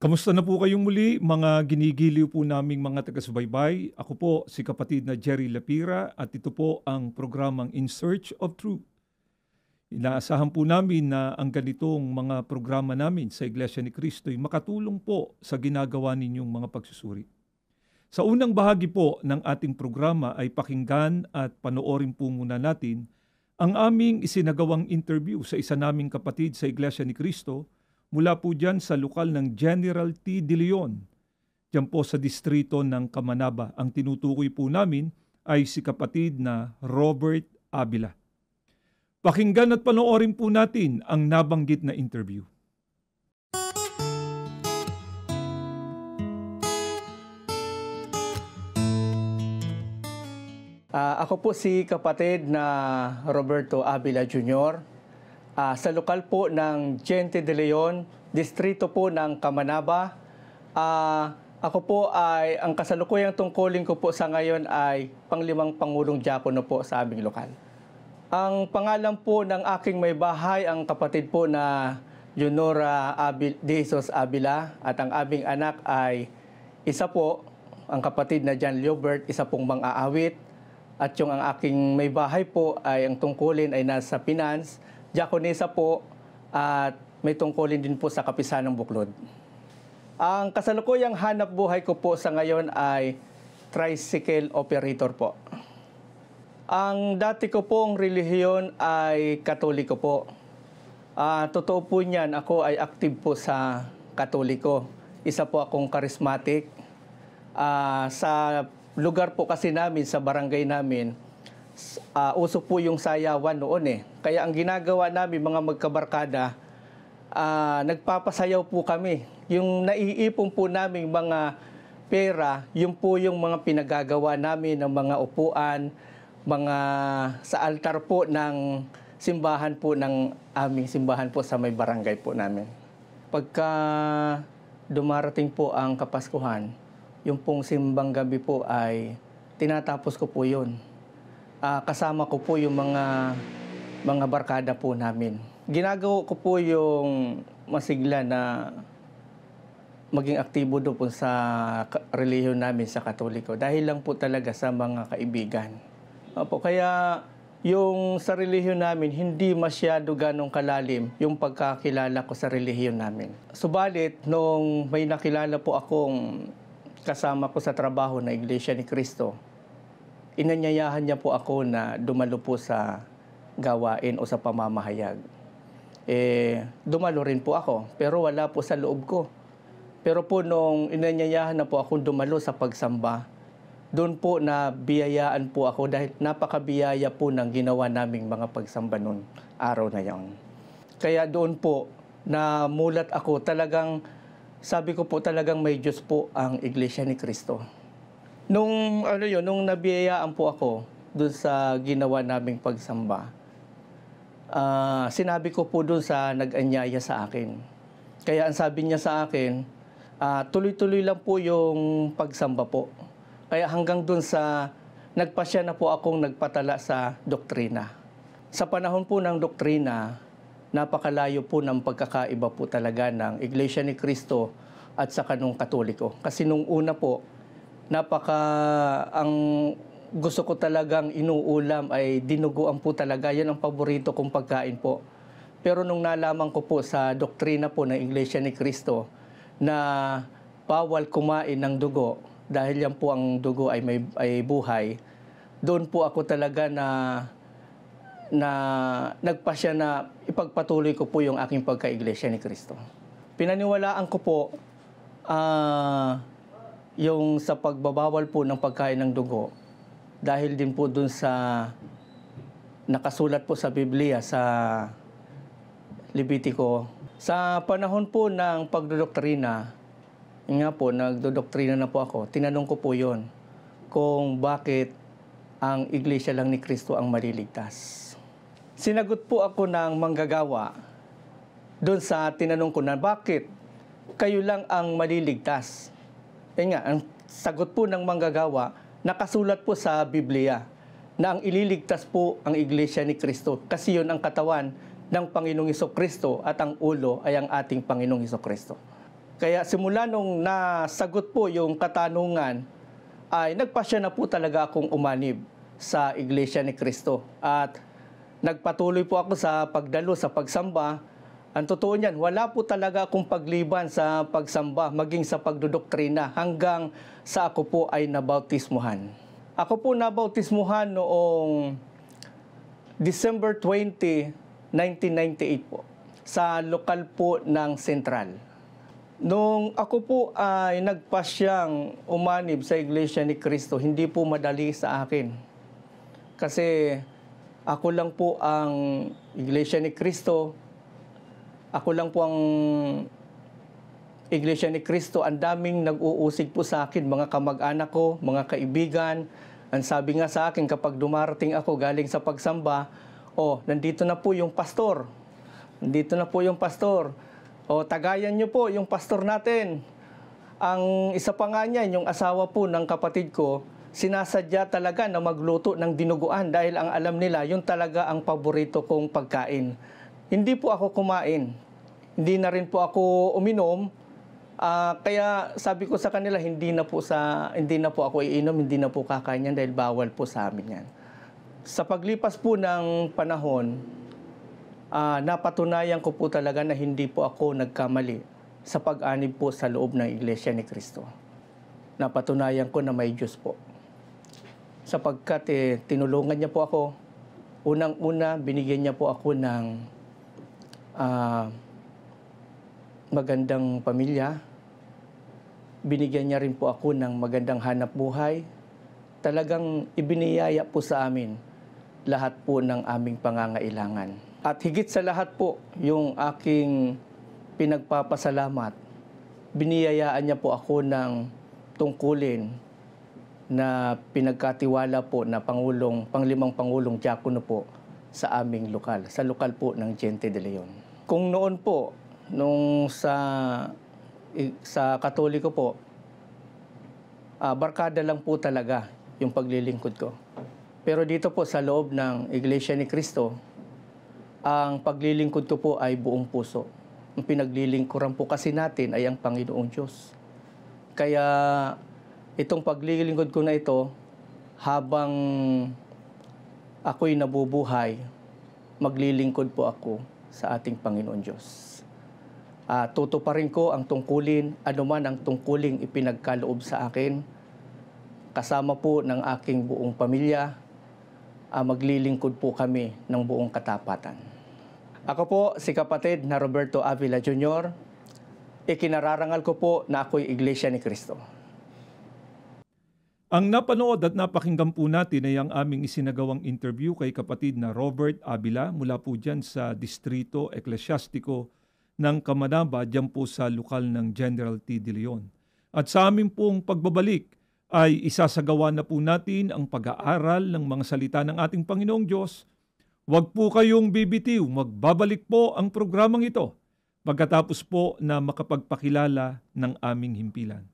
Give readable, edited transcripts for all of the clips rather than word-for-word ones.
Kamusta na po kayong muli, mga ginigiliw po naming mga taga-subaybay? Ako po si kapatid na Jerry Lapira at ito po ang programang In Search of Truth. Inaasahan po namin na ang ganitong mga programa namin sa Iglesia ni Cristo ay makatulong po sa ginagawa ninyong mga pagsusuri. Sa unang bahagi po ng ating programa ay pakinggan at panoorin po muna natin ang aming isinagawang interview sa isa naming kapatid sa Iglesia ni Cristo mula po dyan sa lokal ng General T. De Leon, dyan po sa distrito ng Camanaba. Ang tinutukoy po namin ay si kapatid na Robert Abila. Pakinggan at panoorin po natin ang nabanggit na interview. Ako po si kapatid na Roberto Abila Jr. Sa lokal po ng Gente de Leon, distrito po ng Camanaba. Ako po ay, ang kasalukuyang tungkulin ko po sa ngayon ay panglimang Pangulong Diakono po sa aming lokal. Ang pangalan po ng aking may bahay, ang kapatid po na Junora De Jesus Abila, at ang aming anak ay isa po, ang kapatid na John Liobert, isa pong mang-aawit. At yung ang aking may bahay po ay ang tungkulin ay nasa finance, diakonisa po, at may tungkulin din po sa Kapisanang Buklod. Ang kasalukuyang hanap buhay ko po sa ngayon ay tricycle operator po. Ang dati ko pong relihiyon ay Katoliko po. Totoo po niyan, ako ay active po sa Katoliko. Isa po akong charismatic. Sa lugar po kasi namin, sa barangay namin, uso po yung sayawan noon eh. Kaya ang ginagawa namin, mga magkabarkada, nagpapasayaw po kami. Yung naiipon po namin mga pera, yun po yung mga pinagagawa namin ng mga upuan, mga sa altar po ng simbahan po ng aming simbahan po sa may barangay po namin. Pagka dumarating po ang Kapaskuhan, yung pong simbang gabi po ay tinatapos ko po yun. Kasama ko po yung mga barkada po namin. Ginagawa ko po yung masigla na maging aktibo doon po sa relihiyon namin sa Katoliko. Dahil lang po talaga sa mga kaibigan. Kaya yung sa relihiyon namin, hindi masyado ganong kalalim yung pagkakilala ko sa relihiyon namin. Subalit, nung may nakilala po akong kasama ko sa trabaho na Iglesia ni Cristo, inanyayahan niya po ako na dumalo po sa gawain o sa pamamahayag. Dumalo rin po ako, pero wala po sa loob ko. Pero po nung inanyayahan na po ako dumalo sa pagsamba, doon po na biyayaan po ako dahil napakabiyaya po ng ginawa naming mga pagsamba noon araw na yon. Kaya doon po na mulat ako, talagang sabi ko po talagang may Diyos po ang Iglesia ni Cristo. Nung nabiyayaan po ako doon sa ginawa naming pagsamba, sinabi ko po doon sa nag-anyaya sa akin. Kaya ang sabi niya sa akin, tuloy-tuloy lang po yung pagsamba po. Kaya hanggang doon sa nagpasya na po akong nagpatala sa doktrina. Sa panahon po ng doktrina, napakalayo po ng pagkakaiba po talaga ng Iglesia ni Cristo at saka nung Katoliko. Kasi nung una po, ang gusto ko talagang inuulam ay dinuguan po talaga. Yan ang paborito kong pagkain po. Pero nung nalaman ko po sa doktrina po ng Iglesia ni Cristo na bawal kumain ng dugo dahil yan po ang dugo ay buhay, doon po ako talaga na nagpasya na ipagpatuloy ko po yung aking pagka-Iglesia ni Cristo. Pinaniwalaan ko po yung sa pagbabawal po ng pagkain ng dugo, dahil din po dun sa nakasulat po sa Biblia sa Levitico. Sa panahon po ng pagdodoktrina, nga po, nagdodoktrina na po ako, tinanong ko po yon kung bakit ang Iglesia lang ni Cristo ang maliligtas. Sinagot po ako ng manggagawa doon sa tinanong ko na bakit kayo lang ang maliligtas. Ang sagot po ng manggagawa, nakasulat po sa Biblia na ang ililigtas po ang Iglesia ni Cristo kasi yun ang katawan ng Panginoong Hesukristo at ang ulo ay ang ating Panginoong Hesukristo. Kaya simula nung nasagot po yung katanungan, ay nagpasya na po talaga akong umanib sa Iglesia ni Cristo. At nagpatuloy po ako sa pagdalo, sa pagsamba. Ang totoo niyan, wala po talaga akong pagliban sa pagsamba, maging sa pagdodoktrina, hanggang sa ako po ay nabautismuhan. Ako po nabautismuhan noong December 20, 1998 po, sa lokal po ng Sentral. Nung ako po ay nagpasyang umanib sa Iglesia ni Cristo, hindi po madali sa akin. Kasi ako lang po ang Iglesia ni Cristo, ako lang po ang Iglesia ni Cristo, ang daming nag-uusig po sa akin, mga kamag-anak ko, mga kaibigan. Ang sabi nga sa akin kapag dumarating ako galing sa pagsamba, nandito na po yung pastor. Nandito na po yung pastor. Tagayan niyo po yung pastor natin. Ang isa pa nga niyan, yung asawa po ng kapatid ko, sinasadya talaga na magluto ng dinuguan dahil ang alam nila, yun talaga ang paborito kong pagkain. Hindi po ako kumain. Hindi na rin po ako uminom. Kaya sabi ko sa kanila, hindi na po ako iinom, hindi na po kakain yan dahil bawal po sa amin yan. Sa paglipas po ng panahon, napatunayan ko po talaga na hindi po ako nagkamali sa pag-anib po sa loob ng Iglesia ni Cristo. Napatunayan ko na may Diyos po. Sapagkat tinulungan niya po ako. Unang-una, binigyan niya po ako ng magandang pamilya. Binigyan niya rin po ako ng magandang hanap buhay. Talagang ibiniyaya po sa amin lahat po ng aming pangangailangan. At higit sa lahat po, yung aking pinagpapasalamat, biniyayaan niya po ako ng tungkulin na pinagkatiwala po na panglimang Pangulong Diakono po sa aming lokal, sa lokal po ng Gente de Leon. Kung noon po, nung sa Katoliko po, barkada lang po talaga yung paglilingkod ko. Pero dito po sa loob ng Iglesia ni Cristo, ang paglilingkod ko po ay buong puso. Ang pinaglilingkuran po kasi natin ay ang Panginoong Diyos. Kaya itong paglilingkod ko na ito, habang ako'y nabubuhay, maglilingkod po ako sa ating Panginoon Diyos. Tutuparin ko ang tungkulin, anuman ang tungkuling ipinagkaloob sa akin, kasama po ng aking buong pamilya, maglilingkod po kami ng buong katapatan. Ako po si kapatid na Roberto Avila Jr., ikinararangal ko po na ako'y Iglesia ni Cristo. Ang napanood at napakinggan po natin ay ang aming isinagawang interview kay kapatid na Robert Avila mula po dyan sa Distrito Eklesyastiko ng Kamanaba, dyan po sa lokal ng General T. De Leon. At sa aming pong pagbabalik ay isasagawa na po natin ang pag-aaral ng mga salita ng ating Panginoong Diyos. Huwag po kayong bibitiw, magbabalik po ang programang ito pagkatapos po na makapagpakilala ng aming himpilan.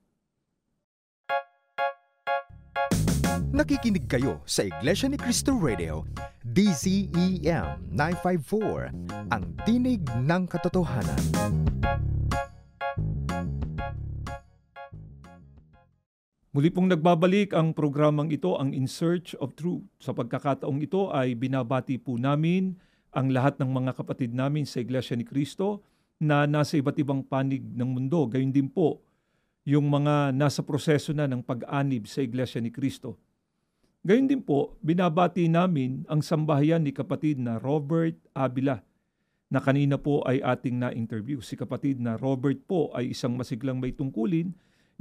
Nakikinig kayo sa Iglesia ni Cristo Radio, DZEM 954, ang tinig ng katotohanan. Muli pong nagbabalik ang programang ito, ang In Search of Truth. Sa pagkakataong ito ay binabati po namin ang lahat ng mga kapatid namin sa Iglesia ni Cristo na nasa iba't ibang panig ng mundo. Gayon din po yung mga nasa proseso na ng pag-anib sa Iglesia ni Cristo. Gayon din po, binabati namin ang sambahayan ni kapatid na Robert Avila na kanina po ay ating na-interview. Si kapatid na Robert po ay isang masiglang may tungkulin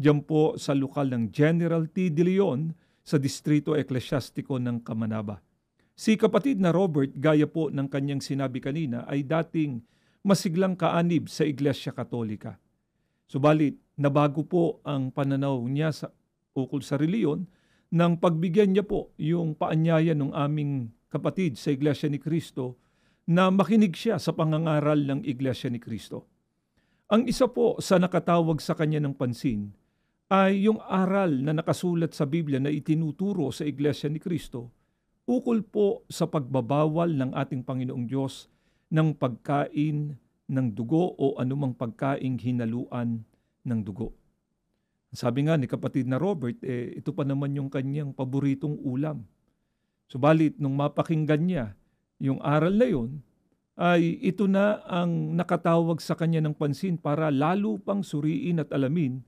diyan po sa lokal ng General T. De Leon sa Distrito Eklesyastiko ng Kamanaba. Si kapatid na Robert, gaya po ng kanyang sinabi kanina, ay dating masiglang kaanib sa Iglesia Katolika. Subalit, nabago po ang pananaw niya ukol sa reliyon nang pagbigyan niya po yung paanyaya ng aming kapatid sa Iglesia ni Cristo na makinig siya sa pangangaral ng Iglesia ni Cristo. Ang isa po sa nakatawag sa kanya ng pansin ay yung aral na nakasulat sa Biblia na itinuturo sa Iglesia ni Cristo ukol po sa pagbabawal ng ating Panginoong Diyos ng pagkain ng dugo o anumang pagkaing hinaluan ng dugo. Sabi nga ni kapatid na Robert, ito pa naman yung kanyang paboritong ulam. Subalit, nung mapakinggan niya yung aral na yun, ay ito na ang nakatawag sa kanya ng pansin para lalo pang suriin at alamin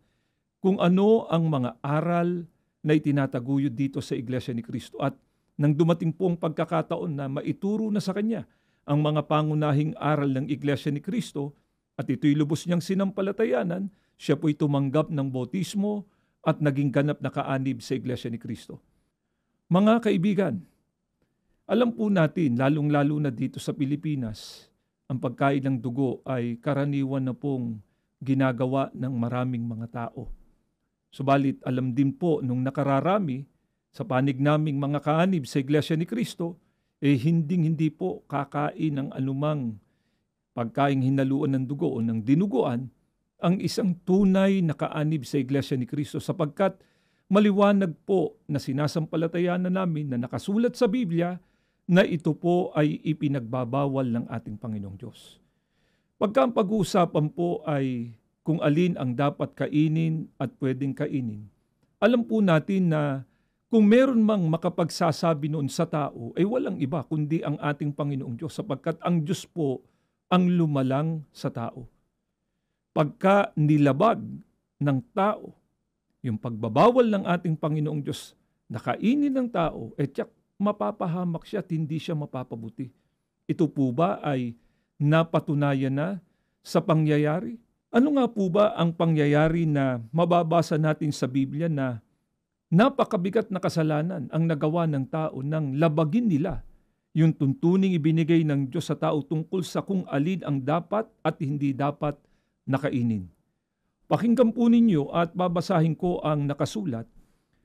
kung ano ang mga aral na itinataguyod dito sa Iglesia ni Cristo. At nang dumating po ang pagkakataon na maituro na sa kanya ang mga pangunahing aral ng Iglesia ni Cristo at ito'y lubos niyang sinampalatayanan, siya po'y tumanggap ng bautismo at naging ganap na kaanib sa Iglesia ni Cristo. Mga kaibigan, alam po natin, lalong-lalo na dito sa Pilipinas, ang pagkain ng dugo ay karaniwan na pong ginagawa ng maraming mga tao. Subalit alam din po nung nakararami sa panig naming mga kaanib sa Iglesia ni Cristo, hindi po kakain ng anumang pagkaing hinaluan ng dugo o ng dinuguan ang isang tunay na kaanib sa Iglesia ni Cristo sapagkat maliwanag po na sinasampalatayanan namin na nakasulat sa Biblia na ito po ay ipinagbabawal ng ating Panginoong Diyos. Pagka ang pag-uusapan po ay kung alin ang dapat kainin at pwedeng kainin, alam po natin na kung meron mang makapagsasabi noon sa tao, ay walang iba kundi ang ating Panginoong Diyos sapagkat ang Diyos po ang lumalang sa tao. Pagka nilabag ng tao, yung pagbabawal ng ating Panginoong Diyos na kainin ng tao, tiyak mapapahamak siya at hindi siya mapapabuti. Ito po ba ay napatunayan na sa pangyayari? Ano nga po ba ang pangyayari na mababasa natin sa Biblia na napakabigat na kasalanan ang nagawa ng tao nang labagin nila yung tuntuning ibinigay ng Diyos sa tao tungkol sa kung alin ang dapat at hindi dapat nakainin. Pakinggan po ninyo at babasahin ko ang nakasulat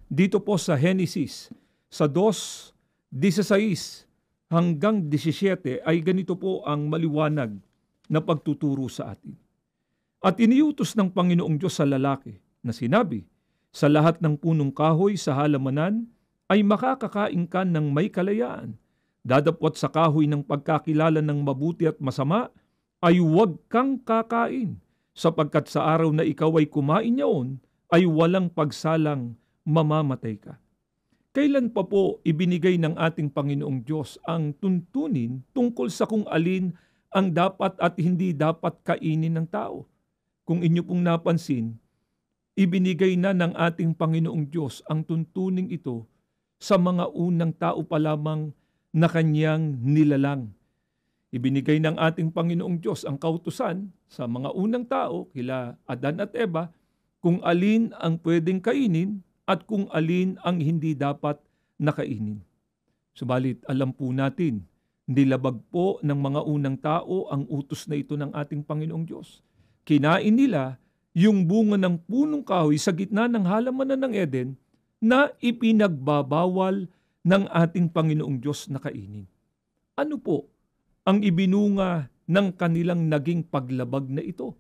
dito po sa Genesis sa 2:16 hanggang 17 ay ganito po ang maliwanag na pagtuturo sa atin. At iniutos ng Panginoong Diyos sa lalaki na sinabi, sa lahat ng punong kahoy sa halamanan ay makakakain ka ng may kalayaan. Dadapot sa kahoy ng pagkakilala ng mabuti at masama ay huwag kang kakain, sapagkat sa araw na ikaw ay kumain niyaon, ay walang pagsalang mamamatay ka. Kailan pa po ibinigay ng ating Panginoong Diyos ang tuntunin tungkol sa kung alin ang dapat at hindi dapat kainin ng tao? Kung inyo pong napansin, ibinigay na ng ating Panginoong Diyos ang tuntuning ito sa mga unang tao pa lamang na kanyang nilalang. Ibinigay ng ating Panginoong Diyos ang kautusan sa mga unang tao, kila Adan at Eva, kung alin ang pwedeng kainin at kung alin ang hindi dapat nakainin. Subalit alam po natin, nilabag po ng mga unang tao ang utos na ito ng ating Panginoong Diyos. Kinain nila yung bunga ng punong kahoy sa gitna ng halamanan ng Eden na ipinagbabawal ng ating Panginoong Diyos na kainin. Ano po ang ibinunga ng kanilang naging paglabag na ito?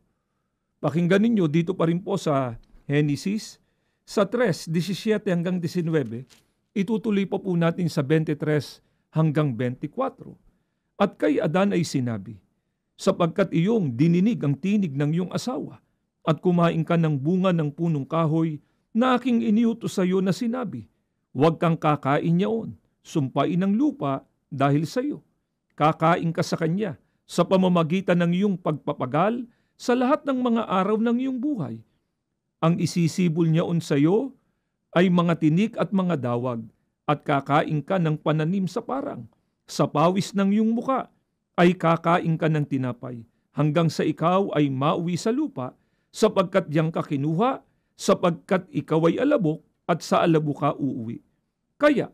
Pakinggan ninyo dito pa rin po sa Genesis, sa 3:17 hanggang 19, itutuloy pa po natin sa 23 hanggang 24. At kay Adan ay sinabi, sapagkat iyong dininig ang tinig ng iyong asawa, at kumain ka ng bunga ng punong kahoy na aking iniutos sa iyo na sinabi, huwag kang kakain niyaon, sumpain ng lupa dahil sa iyo. Kakain ka sa kanya sa pamamagitan ng iyong pagpapagal sa lahat ng mga araw ng iyong buhay. Ang isisibol niyaon sa iyo ay mga tinik at mga dawag, at kakain ka ng pananim sa parang. Sa pawis ng iyong muka ay kakain ka ng tinapay, hanggang sa ikaw ay mauwi sa lupa, sapagkat diyang ka kinuha, sapagkat ikaw ay alabok, at sa alabok ka uuwi. Kaya,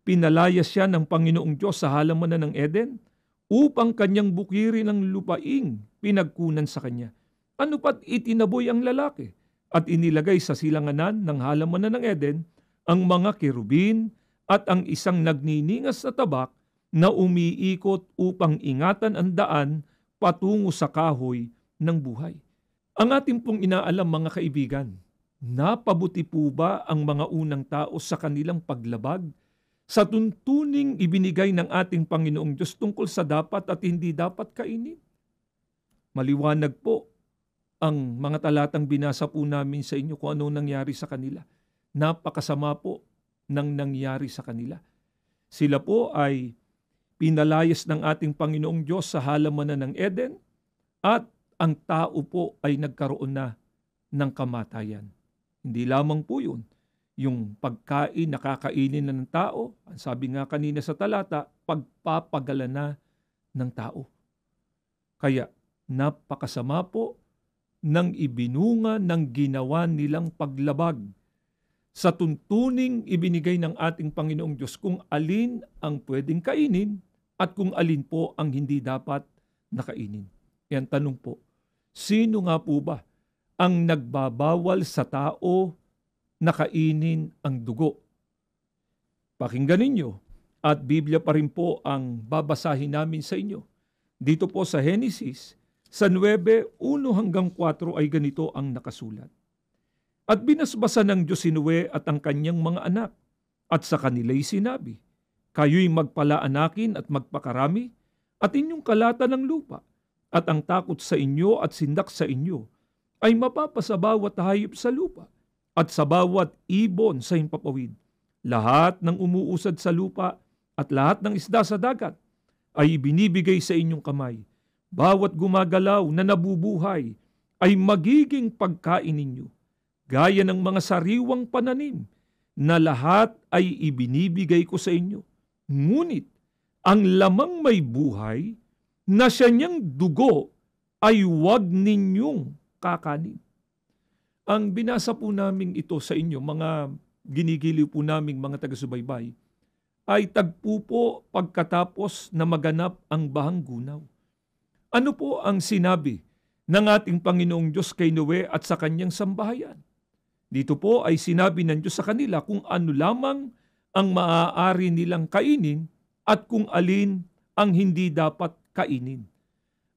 pinalaya siya ng Panginoong Diyos sa halamanan ng Eden, upang kanyang bukirin ang lupaing pinagkunan sa kanya. Ano pat itinaboy ang lalaki, at inilagay sa silanganan ng halamanan ng Eden ang mga kerubin at ang isang nagniningas na tabak na umiikot upang ingatan ang daan patungo sa kahoy ng buhay. Ang ating pong inaalam, mga kaibigan, napabuti po ba ang mga unang tao sa kanilang paglabag sa tuntuning ibinigay ng ating Panginoong Diyos tungkol sa dapat at hindi dapat kainin? Maliwanag po ang mga talatang binasa po namin sa inyo kung ano nangyari sa kanila. Napakasama po ng nangyari sa kanila. Sila po ay pinalayas ng ating Panginoong Diyos sa halamanan ng Eden at ang tao po ay nagkaroon na ng kamatayan. Hindi lamang po yun. Yung pagkain, nakakainin na ng tao, ang sabi nga kanina sa talata, pagpapagala na ng tao. Kaya napakasama po ng ibinunga ng ginawa nilang paglabag sa tuntuning ibinigay ng ating Panginoong Diyos kung alin ang pwedeng kainin at kung alin po ang hindi dapat nakainin. Yan tanong po, sino nga po ba ang nagbabawal sa tao na kainin ang dugo? Pakinggan ninyo at Biblia pa rin po ang babasahin namin sa inyo. Dito po sa Genesis, sa 9:1 hanggang 4 ay ganito ang nakasulat. At binasbasan ng Diyos si Noe at ang kanyang mga anak, at sa kanila'y sinabi, kayo'y magpalaanakin at magpakarami, at inyong kalata ng lupa, at ang takot sa inyo at sindak sa inyo, ay mapapa sa bawat hayop sa lupa, at sa bawat ibon sa himpapawid. Lahat ng umuusad sa lupa, at lahat ng isda sa dagat, ay ibinibigay sa inyong kamay. Bawat gumagalaw na nabubuhay, ay magiging pagkain ninyo. Gaya ng mga sariwang pananim, na lahat ay ibinibigay ko sa inyo. Ngunit, ang lamang may buhay, na siya niyang dugo, ay huwag ninyong kakanin. Ang binasa po namin ito sa inyo, mga ginigiliw po naming mga taga-subaybay, ay tagpo po pagkatapos na maganap ang bahang gunaw. Ano po ang sinabi ng ating Panginoong Diyos kay Noe at sa kanyang sambahayan? Dito po ay sinabi ng Diyos sa kanila kung ano lamang ang maaari nilang kainin at kung alin ang hindi dapat kainin.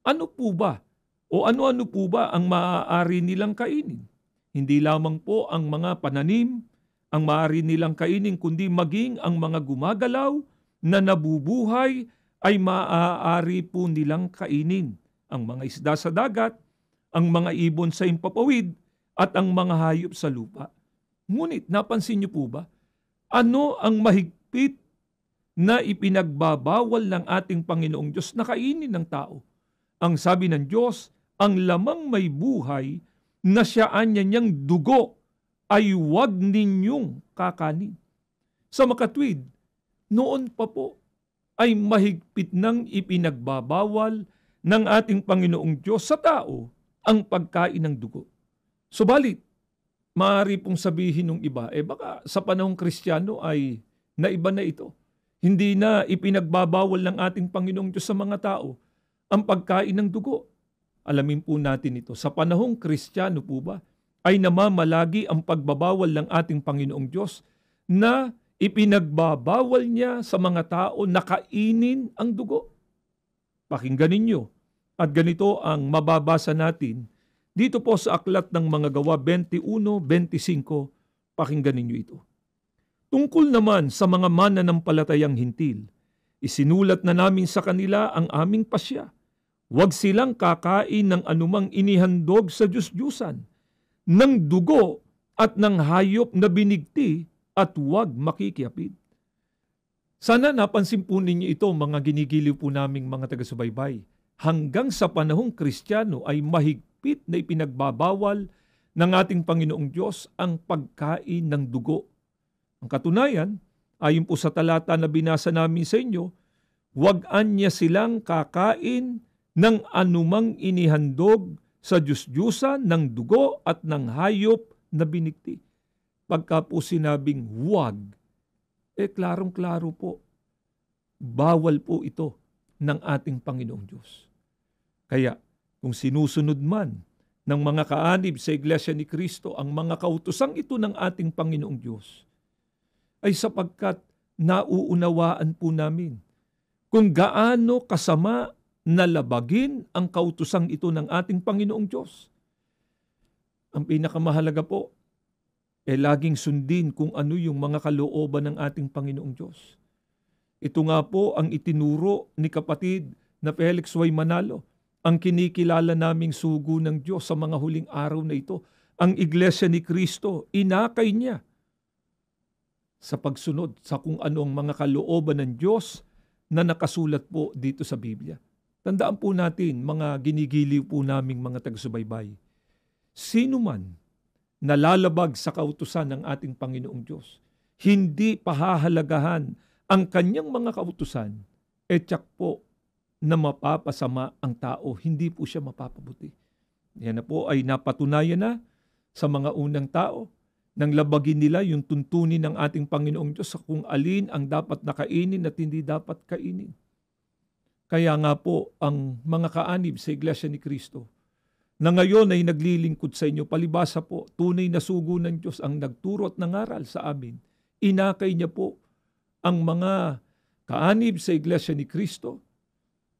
Ano po ba o ano-ano po ba ang maaari nilang kainin? Hindi lamang po ang mga pananim ang maaari nilang kainin, kundi maging ang mga gumagalaw na nabubuhay ay maaari po nilang kainin. Ang mga isda sa dagat, ang mga ibon sa himpapawid, at ang mga hayop sa lupa. Ngunit napansin niyo po ba, ano ang mahigpit na ipinagbabawal ng ating Panginoong Diyos na kainin ng tao? Ang sabi ng Diyos, ang lamang may buhay na siyaan niyang dugo ay huwag ninyong kakanin. Sa makatwid, noon pa po ay mahigpit nang ipinagbabawal ng ating Panginoong Diyos sa tao ang pagkain ng dugo. Subalit, maaari pong sabihin ng iba, baka sa panahong Kristiyano ay naiba na ito. Hindi na ipinagbabawal ng ating Panginoong Diyos sa mga tao ang pagkain ng dugo. Alamin po natin ito. Sa panahong Kristiyano po ba, ay namamalagi ang pagbabawal ng ating Panginoong Diyos na ipinagbabawal niya sa mga tao na kainin ang dugo. Pakinggan ninyo. At ganito ang mababasa natin dito po sa aklat ng mga gawa 21:25, pakinggan ninyo ito. Tungkol naman sa mga mananampalatayang hintil, isinulat na namin sa kanila ang aming pasya. Huwag silang kakain ng anumang inihandog sa Diyos-Diyusan, ng dugo at ng hayop na binigti at huwag makikiapid. Sana napansin po ninyo ito, mga ginigiliw po naming mga taga-subaybay. Hanggang sa panahong Kristiyano ay mahigpit na ipinagbabawal ng ating Panginoong Diyos ang pagkain ng dugo. Ang katunayan, ayon po sa talata na binasa namin sa inyo, huwag-an niya silang kakain ng anumang inihandog sa Diyos-Diyusan ng dugo at ng hayop na binigti. Pagka po sinabing huwag, klarong-klaro po, bawal po ito ng ating Panginoong Diyos. Kaya kung sinusunod man ng mga kaanib sa Iglesia ni Cristo ang mga kautosang ito ng ating Panginoong Diyos, ay sapagkat nauunawaan po namin kung gaano kasama na labagin ang kautosang ito ng ating Panginoong Diyos. Ang pinakamahalaga po, laging sundin kung ano yung mga kalooban ng ating Panginoong Diyos. Ito nga po ang itinuro ni kapatid na Felix Y. Manalo ang kinikilala naming sugo ng Diyos sa mga huling araw na ito. Ang Iglesia ni Cristo, inakay niya sa pagsunod sa kung ano ang mga kalooban ng Diyos na nakasulat po dito sa Biblia. Tandaan po natin, mga ginigiliw po naming mga taga-subaybay, sino man nalalabag sa kautusan ng ating Panginoong Diyos, hindi pahahalagahan ang kanyang mga kautusan, tiyak po na mapapasama ang tao, hindi po siya mapapabuti. Yan na po ay napatunayan na sa mga unang tao nang labagin nila yung tuntunin ng ating Panginoong Diyos sa kung alin ang dapat na kainin at hindi dapat kainin. Kaya nga po ang mga kaanib sa Iglesia ni Cristo na ngayon ay naglilingkod sa inyo, palibasa po, tunay na sugo ng Diyos ang nagturo at nangaral sa amin. Inakay niya po ang mga kaanib sa Iglesia ni Cristo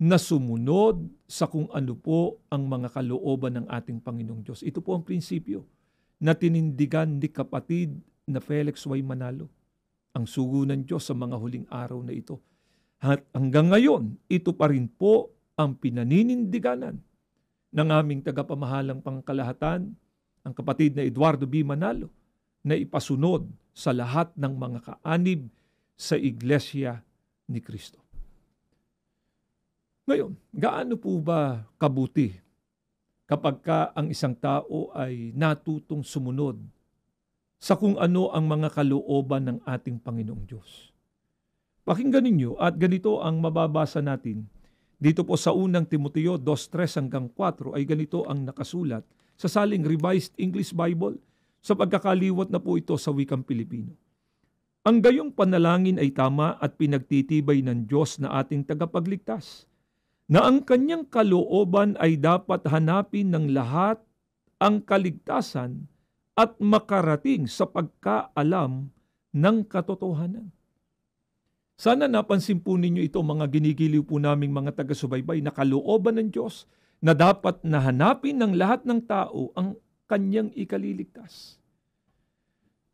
na sumunod sa kung ano po ang mga kalooban ng ating Panginoong Diyos. Ito po ang prinsipyo na tinindigan ni kapatid na Felix Y. Manalo, ang sugo ng Diyos sa mga huling araw na ito. At hanggang ngayon, ito pa rin po ang pinaninindiganan ng aming tagapamahalang pangkalahatan, ang kapatid na Eduardo B. Manalo, na ipasunod sa lahat ng mga kaanib sa Iglesia ni Cristo. Ngayon, gaano po ba kabuti kapag ang isang tao ay natutong sumunod sa kung ano ang mga kalooban ng ating Panginoong Diyos? Pakinggan ninyo at ganito ang mababasa natin. Dito po sa unang Timoteo 2:3-4 ay ganito ang nakasulat sa saling Revised English Bible sa pagkakaliwat na po ito sa wikang Pilipino. Ang gayong panalangin ay tama at pinagtitibay ng Diyos na ating tagapagligtas, na ang kanyang kalooban ay dapat hanapin ng lahat ang kaligtasan at makarating sa pagkaalam ng katotohanan. Sana napansin po ninyo ito, mga ginigiliw po naming mga taga-subaybay, na kalooban ng Diyos na dapat nahanapin ng lahat ng tao ang kanyang ikaliligtas.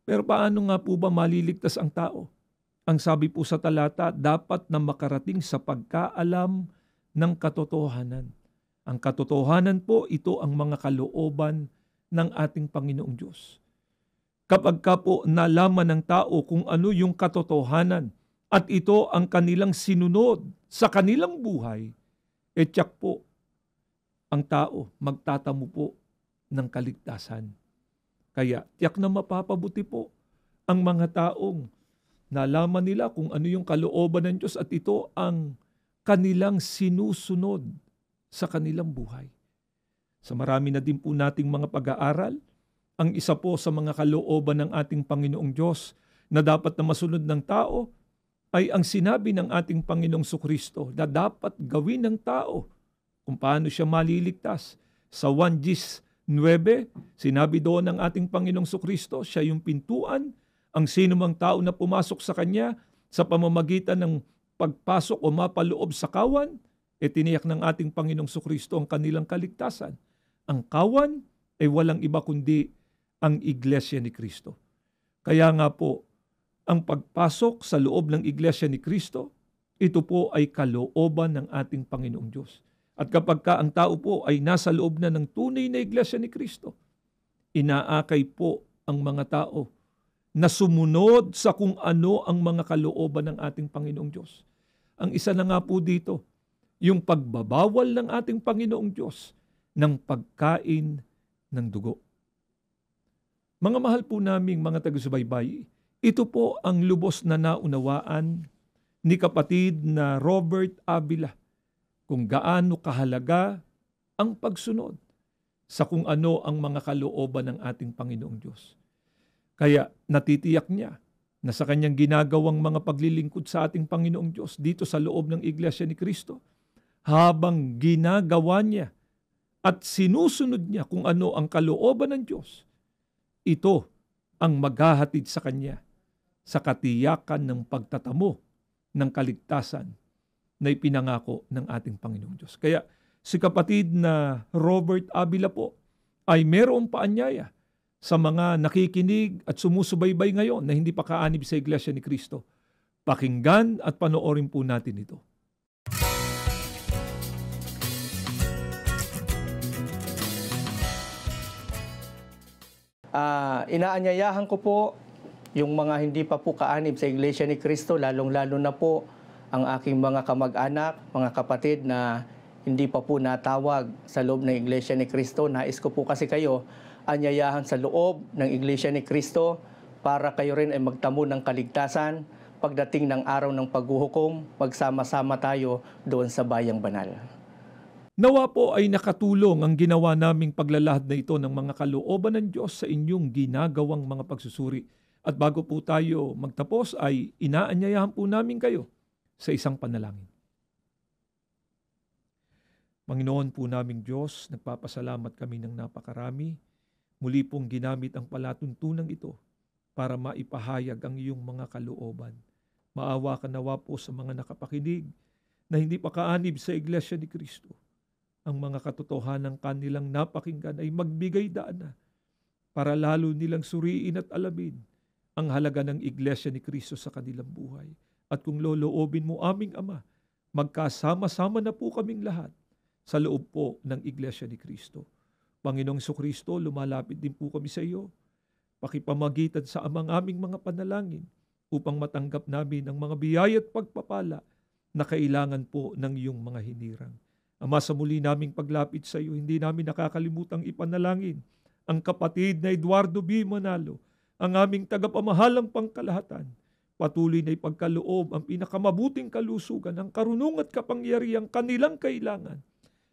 Pero paano nga po ba maliligtas ang tao? Ang sabi po sa talata, dapat na makarating sa pagkaalam ng katotohanan. Ang katotohanan po, ito ang mga kalooban ng ating Panginoong Diyos. Kapag ka po nalaman ng tao kung ano yung katotohanan at ito ang kanilang sinunod sa kanilang buhay, tiyak po ang tao magtatamo po ng kaligtasan. Kaya tiyak na mapapabuti po ang mga taong nalaman nila kung ano yung kalooban ng Diyos at ito ang kanilang sinusunod sa kanilang buhay. Sa marami na din po nating mga pag-aaral, ang isa po sa mga kalooban ng ating Panginoong Diyos na dapat na masunod ng tao ay ang sinabi ng ating Panginoong Sukristo na dapat gawin ng tao kung paano siya maliligtas. Sa 1 Gs 9, sinabi doon ng ating Panginoong Sukristo, siya yung pintuan, ang sinumang tao na pumasok sa Kanya sa pamamagitan ng pagpasok o mapaloob sa kawan, tiniyak ng ating Panginoong Sukristo ang kanilang kaligtasan. Ang kawan ay walang iba kundi ang Iglesia ni Cristo. Kaya nga po, ang pagpasok sa loob ng Iglesia ni Cristo, ito po ay kalooban ng ating Panginoong Diyos. At kapag ang tao po ay nasa loob na ng tunay na Iglesia ni Cristo, inaakay po ang mga tao na sumunod sa kung ano ang mga kalooban ng ating Panginoong Diyos. Ang isa na nga po dito, yung pagbabawal ng ating Panginoong Diyos ng pagkain ng dugo. Mga mahal po naming mga taga-subaybay, ito po ang lubos na naunawaan ni kapatid na Robert Avila kung gaano kahalaga ang pagsunod sa kung ano ang mga kalooban ng ating Panginoong Diyos. Kaya natitiyak niya na sa kanyang ginagawang mga paglilingkod sa ating Panginoong Diyos dito sa loob ng Iglesia ni Cristo, habang ginagawa niya at sinusunod niya kung ano ang kalooban ng Diyos, ito ang maghahatid sa kanya sa katiyakan ng pagtatamo ng kaligtasan na ipinangako ng ating Panginoong Diyos. Kaya si kapatid na Robert Avila po ay mayroong paanyaya sa mga nakikinig at sumusubaybay ngayon na hindi pa kaanib sa Iglesia ni Cristo. Pakinggan at panoorin po natin ito. Inaanyayahan ko po yung mga hindi pa po kaanib sa Iglesia ni Cristo, lalong-lalo na po ang aking mga kamag-anak, mga kapatid na hindi pa po natawag sa loob ng Iglesia ni Cristo. Nais ko po kasi kayo anyayahan sa loob ng Iglesia ni Cristo para kayo rin ay magtamo ng kaligtasan. Pagdating ng araw ng paghuhukom, magsama-sama tayo doon sa bayang banal. Nawa po ay nakatulong ang ginawa naming paglalahad na ito ng mga kalooban ng Diyos sa inyong ginagawang mga pagsusuri. At bago po tayo magtapos ay inaanyayahan po namin kayo sa isang panalangin. Panginoon po naming Diyos, nagpapasalamat kami ng napakarami. Muli pong ginamit ang palatuntunang ito para maipahayag ang iyong mga kalooban. Maawa ka nawa po sa mga nakapakinig na hindi pa kaanib sa Iglesia ni Cristo. Ang mga katotohanan kanilang napakinggan ay magbigay daan na para lalo nilang suriin at alamin ang halaga ng Iglesia ni Cristo sa kanilang buhay. At kung loloobin mo aming Ama, magkasama-sama na po kaming lahat sa loob po ng Iglesia ni Cristo. Panginoong Jesucristo, lumalapit din po kami sa iyo. Pakipamagitan sa amang aming mga panalangin upang matanggap namin ang mga biyaya at pagpapala na kailangan po ng iyong mga hinirang. Ama, sa muli naming paglapit sa iyo, hindi namin nakakalimutang ipanalangin ang kapatid na Eduardo B. Manalo, ang aming tagapamahalang pangkalahatan. Patuloy na ipagkaloob ang pinakamabuting kalusugan, ang karunungan at kapangyarihang kanilang kailangan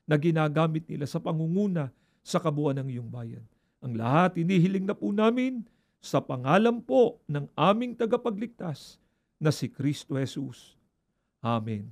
na ginagamit nila sa pangunguna sa kabuuan ng iyong bayan. Ang lahat inihiling na po namin sa pangalan po ng aming tagapagligtas na si Kristo Jesus. Amen.